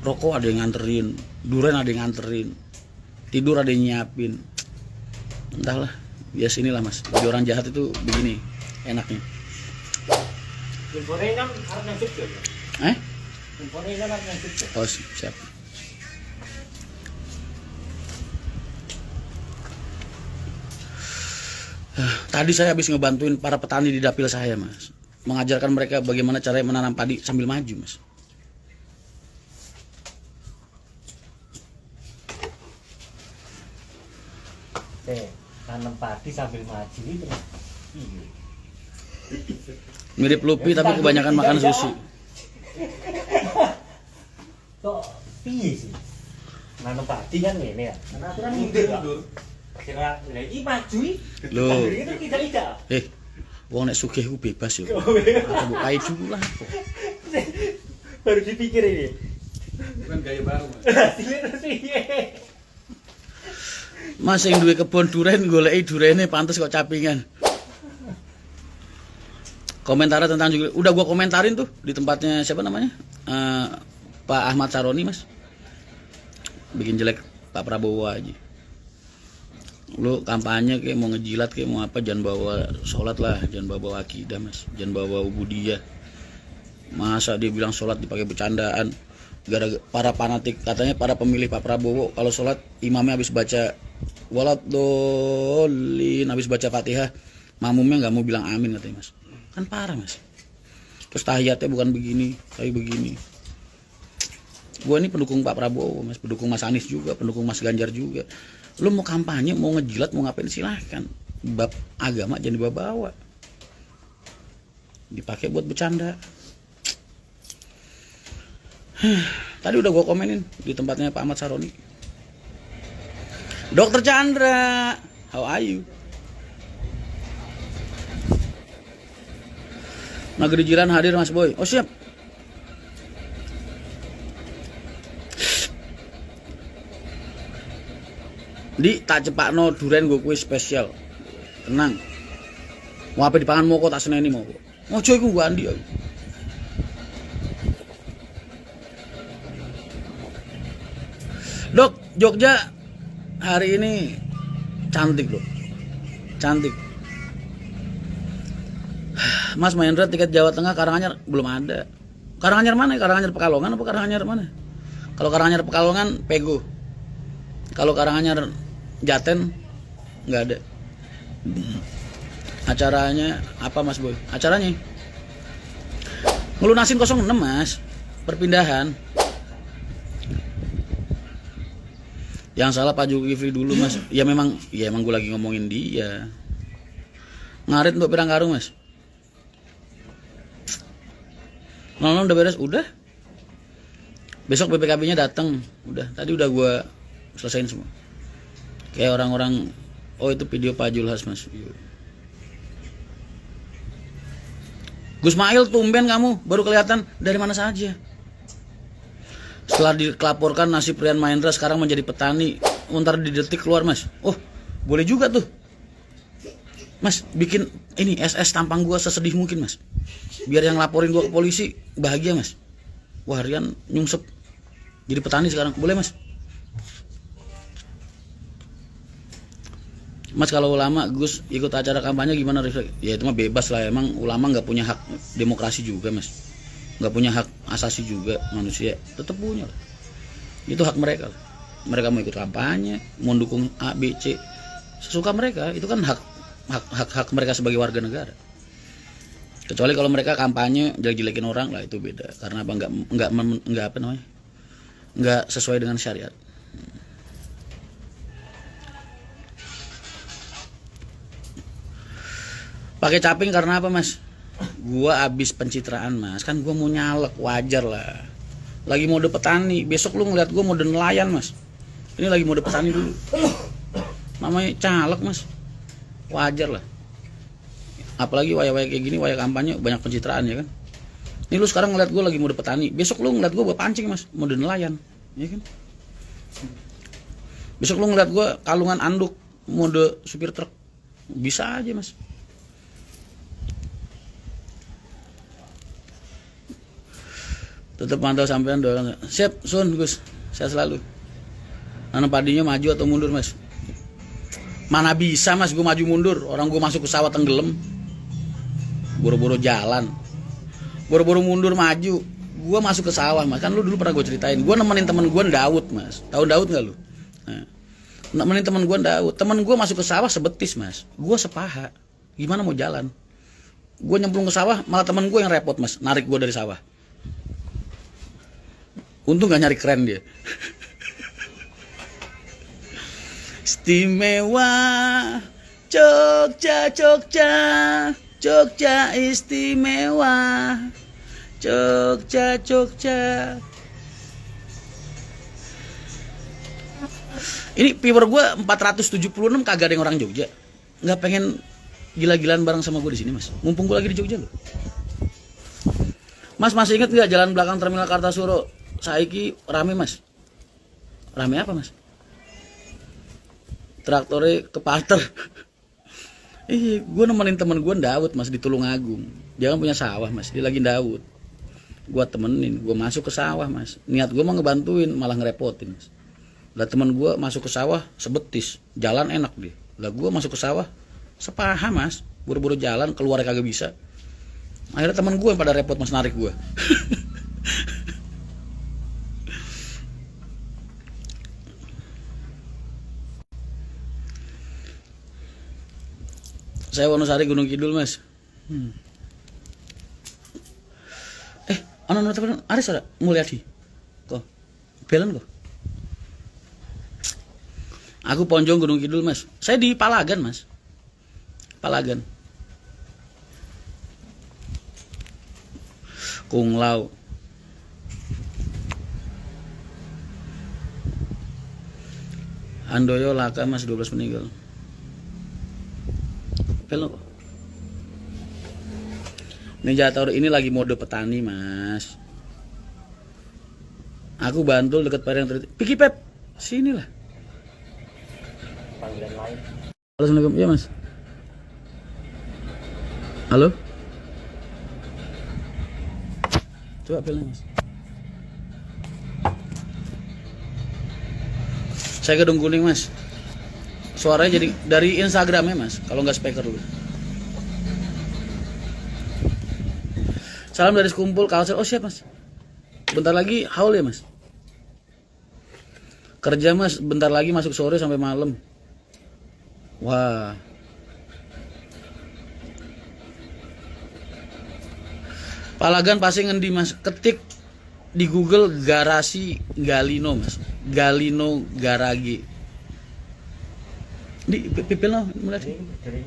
rokok ada yang nganterin, duren ada yang nganterin, tidur ada yang nyiapin. Entahlah, ya sinilah mas, jadi orang jahat itu begini enaknya. Oh siap. Tadi saya habis ngebantuin para petani di dapil saya mas, mengajarkan mereka bagaimana cara menanam padi sambil maju mas. Tanam padi sambil maju itu. Mirip Luffy tapi kebanyakan makan sushi. Kok piye sih? Nanam padi kan ngene ya. Aturan mundur. Kira lagi maju Loh. itu tidak. Wong nek sugih ku bebas yo. Coba kae dulu lah. Baru dipikir ini. Bukan gaya baru mas. Hasilnya terus piye? Mas yang duwe kebun duren goleki durene pantes kok capingan. Komentarnya tentang juga udah gua komentarin tuh di tempatnya siapa namanya? Pak Ahmad Saroni mas. Bikin jelek Pak Prabowo aja. Lu kampanye kayak mau ngejilat kayak mau apa, jangan bawa sholat lah, jangan bawa akidah mas, jangan bawa ubudiyah. Masa dia bilang sholat dipakai bercandaan, gara-gara para fanatik katanya para pemilih Pak Prabowo kalau sholat imamnya habis baca waladhdallin, habis baca Fatihah, makmumnya nggak mau bilang amin katanya mas, kan parah mas. Terus tahiyatnya bukan begini tapi begini. Gua ini pendukung Pak Prabowo mas, pendukung Mas Anies juga, pendukung Mas Ganjar juga. Lu mau kampanye, mau ngejilat, mau ngapain silahkan. Bab agama jangan dibawa-bawa. Dipakai buat bercanda. Tadi udah gua komenin di tempatnya Pak Ahmad Saroni. Dokter Chandra, how are you? Negeri jiran hadir Mas Boy. Oh siap. Di tak cepakno duren gue kuis spesial. Tenang. Mau apa dipangan moko tak seneni moko. Mojo iku gua andi. Dok, Jogja hari ini cantik loh. Cantik. Mas Mahendra tiket Jawa Tengah Karanganyar belum ada. Karanganyar mana? Karanganyar Pekalongan apa Karanganyar mana? Kalau Karanganyar Pekalongan Pego. Kalau Karanganyar Jaten nggak ada. Acaranya apa Mas Boy? Acaranya ngelunasin 06 Mas, perpindahan. Yang salah Pak Zulkifli dulu Mas. Ya emang gue lagi ngomongin dia. Ngarit untuk pirang karung Mas. 06 udah beres, udah. Besok BPKB-nya datang, udah. Tadi udah gue selesain semua. Kayak orang-orang, oh itu video Pak Julhas Mas. Gus Mail tumben kamu baru kelihatan dari mana saja. Setelah dilaporkan nasib Rian Mahendra sekarang menjadi petani, ntar di detik keluar Mas. Oh boleh juga tuh Mas, bikin ini SS tampang gua sesedih mungkin Mas, biar yang laporin gua ke polisi bahagia Mas. Wah Rian nyungsep jadi petani sekarang, boleh Mas. Mas kalau ulama Gus ikut acara kampanye gimana refleks? Ya itu mah bebas lah, emang ulama nggak punya hak demokrasi juga Mas, nggak punya hak asasi juga manusia, tetap punya lah. Itu hak mereka lah. Mereka mau ikut kampanye, mau dukung A, B, C, sesuka mereka, itu kan hak mereka sebagai warga negara. Kecuali kalau mereka kampanye jelek-jelekin orang lah, itu beda. Karena apa? Nggak apa namanya? Nggak sesuai dengan syariat. Pakai caping karena apa Mas? Gua abis pencitraan Mas, kan gua mau nyalek, wajar lah. Lagi mode petani, besok lu ngeliat gua mode nelayan Mas. Ini lagi mode petani dulu. Namanya caleg Mas, wajar lah. Apalagi waya-waya kayak gini, waya kampanye banyak pencitraan ya kan. Ini lu sekarang ngeliat gua lagi mode petani, besok lu ngeliat gua pancing Mas, mode nelayan, ya kan. Besok lu ngeliat gua kalungan anduk, mode supir truk, bisa aja Mas. Tetap mantau sampean doang. Siap, Sun, Gus. Saya selalu. Nanam padinya maju atau mundur, Mas? Mana bisa, Mas, gue maju mundur. Orang gue masuk ke sawah tenggelam. Boro-boro jalan. Boro-boro mundur maju. Gue masuk ke sawah, Mas. Kan lu dulu pernah gue ceritain. Gue nemenin temen gue Daud, Mas. Tahu Daud gak lu? Nah, nemenin temen gue Daud. Temen gue masuk ke sawah sebetis, Mas. Gue sepaha. Gimana mau jalan? Gue nyemplung ke sawah, malah temen gue yang repot, Mas. Narik gue dari sawah. Untung gak nyari keren dia. Istimewa Jogja, Jogja, Jogja istimewa. Jogja, Jogja. Ini viewer gue 476, kagak ada yang orang Jogja. Nggak pengen gila-gilaan bareng sama gue di sini, Mas. Mumpung gue lagi di Jogja loh. Mas, masih inget nggak jalan belakang Terminal Kartasuro? Saiki rame, Mas. Rame apa, Mas? Traktornya kepater. Gue nemenin temen gue Daud, Mas, di Tulungagung. Dia kan punya sawah, Mas. Dia lagi Daud. Gue temenin, gue masuk ke sawah, Mas. Niat gue mau ngebantuin, malah ngerepotin, Mas. Lah temen gue masuk ke sawah sebetis, jalan enak dia. Lah gue masuk ke sawah sepaha, Mas. Buru-buru jalan, keluar kagak bisa. Akhirnya temen gue yang pada repot, Mas, narik gue. Saya Wonosari Gunung Kidul, Mas. Anak teman Aris ada Mulyadi. Kok belan kok. Aku Ponjong Gunung Kidul, Mas. Saya di Palagan, Mas. Palagan. Kunglau. Andoyo Laka, Mas, 12 meninggal. Belum kok. Ninja Taur ini lagi mode petani, Mas. Aku Bantul dekat Parang Triti. Piki Pep, sini lah. Panggilan lain. Halo, Assalamualaikum. Iya, Mas. Halo. Coba belnya, Mas. Saya Gedung Kuning, Mas. Suaranya jadi dari Instagramnya, Mas. Kalau nggak speaker dulu. Salam dari sekumpul Kalsel. Oh, siap, Mas. Bentar lagi haul ya, Mas. Kerja, Mas. Bentar lagi masuk sore sampai malam. Wah. Palagan pasti ngendi, Mas. Ketik di Google garasi Galino, Mas. Galino Garage. Di pipil no, mulai. Dari